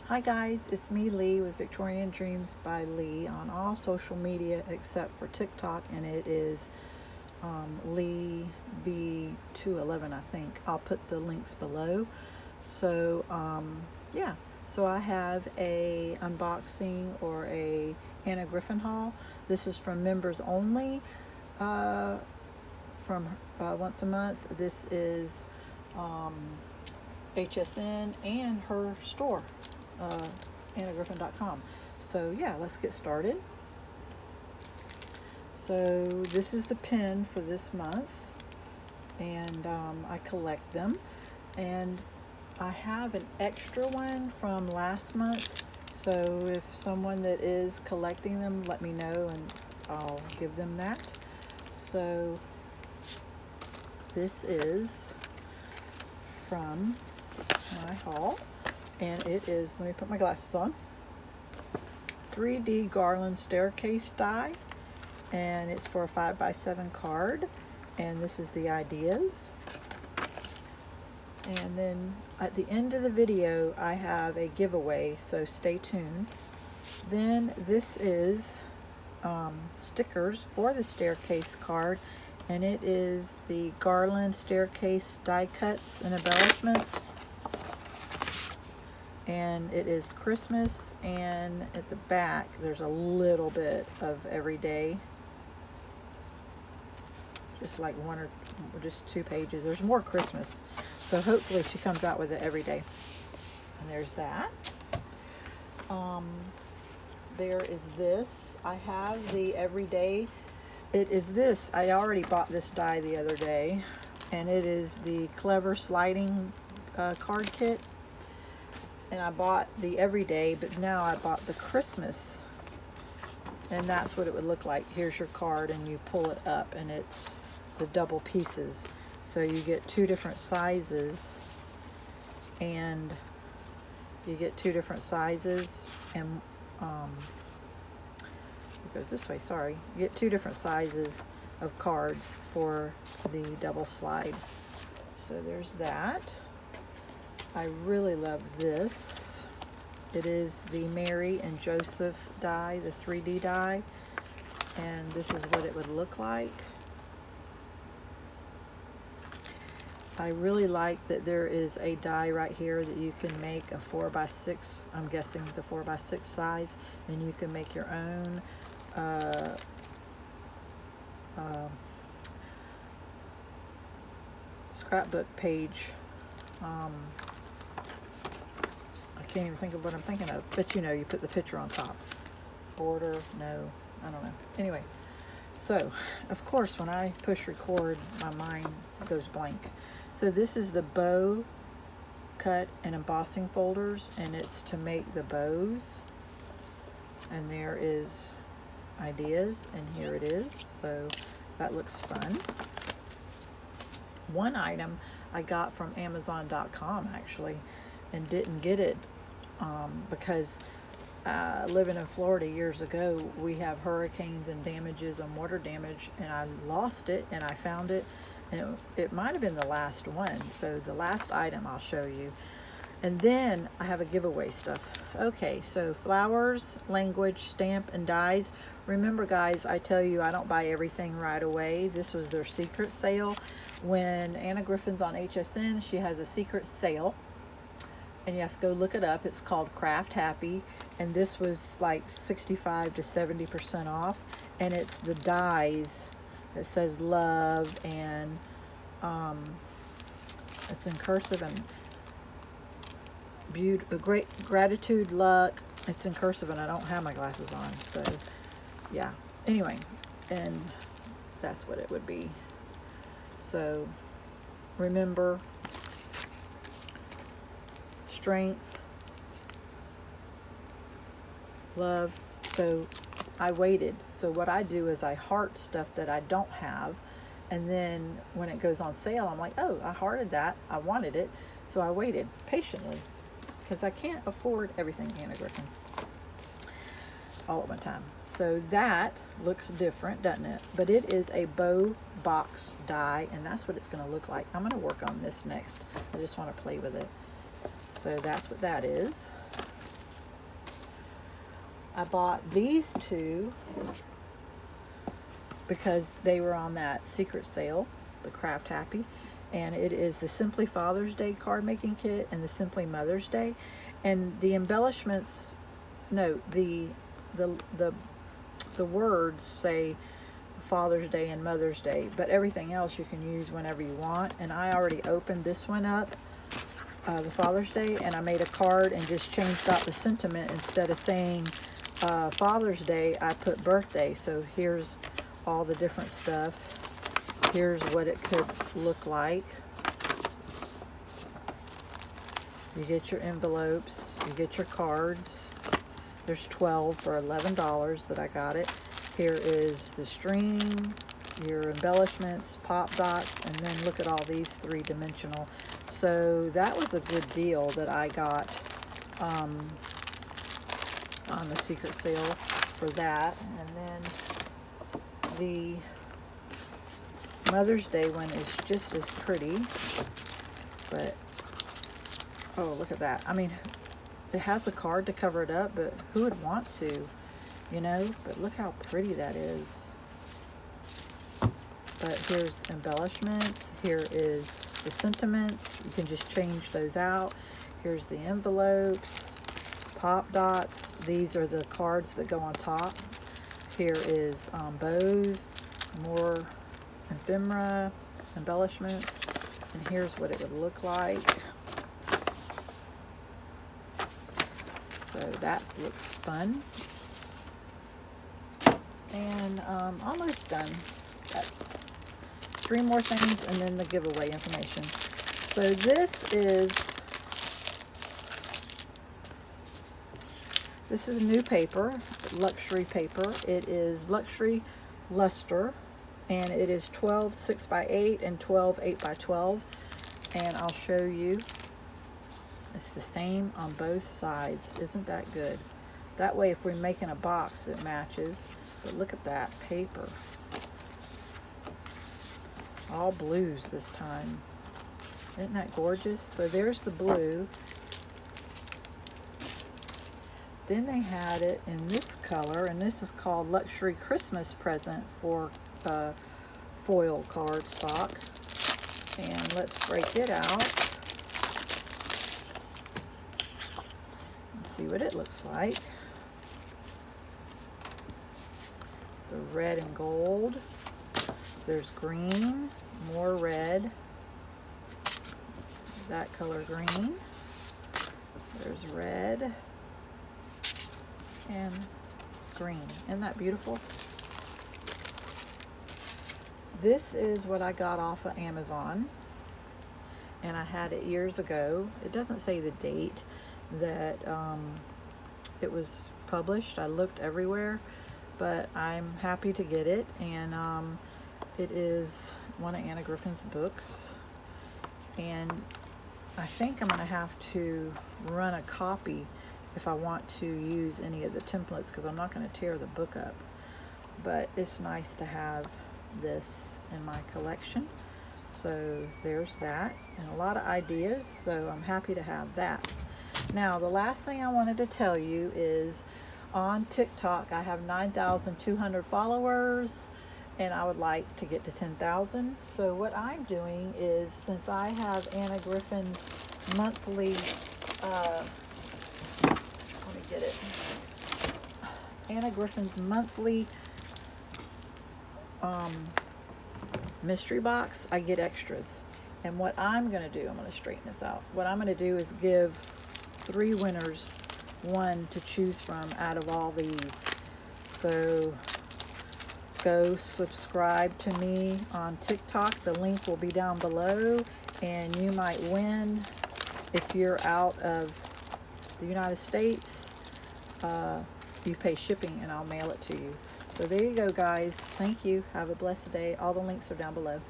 Hi guys, it's me Leigh with Victorian Dreams by Leigh on all social media except for TikTok, and it is Leigh B211, I think. I'll put the links below. So yeah, so I have a unboxing or a Anna Griffin haul. This is from members only, from once a month. This is HSN and her store, annagriffin.com. So yeah, let's get started. So this is the pin for this month, and I collect them, and I have an extra one from last month, so if someone that is collecting them, let me know and I'll give them that. So this is from my haul, and it is, let me put my glasses on, 3D garland staircase die, and it's for a 5x7 card, and this is the ideas. And then at the end of the video I have a giveaway, so stay tuned. Then this is stickers for the staircase card, and it is the garland staircase die cuts and embellishments, and it is Christmas, and at the back there's a little bit of everyday, just like one or just 2 pages. There's more Christmas, so hopefully she comes out with it every day. And there's that. There is this. I have the everyday. It is this. I already bought this die the other day, and it is the Clever Sliding card kit. And I bought the everyday, but now I bought the Christmas, and that's what it would look like. Here's your card, and you pull it up, and it's the double pieces, so you get 2 different sizes, and you get 2 different sizes, and it goes this way, sorry, you get 2 different sizes of cards for the double slide. So there's that. I really love this. It is the Mary and Joseph die, the 3D die, and this is what it would look like. I really like that there is a die right here that you can make a 4x6, I'm guessing the 4x6 size, and you can make your own scrapbook page. I can't even think of what I'm thinking of, but you know, you put the picture on top. Border, no, I don't know. Anyway, so of course when I push record, my mind goes blank. So this is the bow cut and embossing folders, and it's to make the bows. And there is ideas, and here it is. So that looks fun. One item I got from Amazon.com actually, and didn't get it because living in Florida years ago, we have hurricanes and damages and water damage, and I lost it, and I found it, and it might have been the last one. So the last item I'll show you, and then I have a giveaway stuff. Okay, so flowers, language, stamp, and dies. Remember guys, I tell you I don't buy everything right away. This was their secret sale. When Anna Griffin's on HSN, she has a secret sale, and you have to go look it up. It's called Craft Happy, and this was like 65 to 70% off, and it's the dies that says love, and it's in cursive, and great gratitude, luck. It's in cursive, and I don't have my glasses on, so yeah. Anyway, and that's what it would be. So remember, strength, love. So I waited. So what I do is I heart stuff that I don't have, and then when it goes on sale, I'm like, oh, I hearted that, I wanted it, so I waited patiently, because I can't afford everything Anna Griffin all at one time. So that looks different, doesn't it? But it is a bow box die, and that's what it's going to look like. I'm going to work on this next. I just want to play with it. So that's what that is. I bought these two because they were on that secret sale, the Craft Happy, and it is the Simply Father's Day card making kit and the Simply Mother's Day, and the embellishments, no, the words say Father's Day and Mother's Day, but everything else you can use whenever you want. And I already opened this one up, the Father's Day, and I made a card and just changed out the sentiment. Instead of saying Father's Day, I put birthday. So here's all the different stuff. Here's what it could look like. You get your envelopes, you get your cards. There's 12 for $11 that I got it. Here is the string, your embellishments, pop dots, and then look at all these three-dimensional. So that was a good deal that I got on the secret sale for that. And then the Mother's Day one is just as pretty, but oh, look at that. I mean, it has a card to cover it up, but who would want to, you know? But look how pretty that is. But here's embellishments. Here is the sentiments. You can just change those out. Here's the envelopes, pop dots. These are the cards that go on top. Here is bows, more ephemera, embellishments, and here's what it would look like. So that looks fun. And almost done. Got 3 more things and then the giveaway information. So this is new paper, luxury paper. It is luxury luster, and it is 12 6x8 and 12 8x12. And I'll show you. It's the same on both sides. Isn't that good? That way, if we're making a box, it matches. But look at that paper. All blues this time. Isn't that gorgeous? So there's the blue. Then they had it in this color, and this is called Luxury Christmas Present for foil cardstock. And let's break it out. See what it looks like. The red and gold. There's green, more red. That color green. There's red and green. Isn't that beautiful? This is what I got off of Amazon, and I had it years ago. It doesn't say the date that it was published. I looked everywhere, but I'm happy to get it, and it is one of Anna Griffin's books, and I think I'm going to have to run a copy if I want to use any of the templates, because I'm not going to tear the book up. But it's nice to have this in my collection. So there's that, and a lot of ideas, so I'm happy to have that. Now, the last thing I wanted to tell you is on TikTok, I have 9,200 followers, and I would like to get to 10,000. So what I'm doing is, since I have Anna Griffin's monthly, let me get it, Anna Griffin's monthly mystery box, I get extras. And what I'm going to do, I'm going to straighten this out. What I'm going to do is give 3 winners one to choose from out of all these. So go subscribe to me on TikTok. The link will be down below, and you might win. If you're out of the United States, you pay shipping and I'll mail it to you. So there you go, guys. Thank you. Have a blessed day. All the links are down below.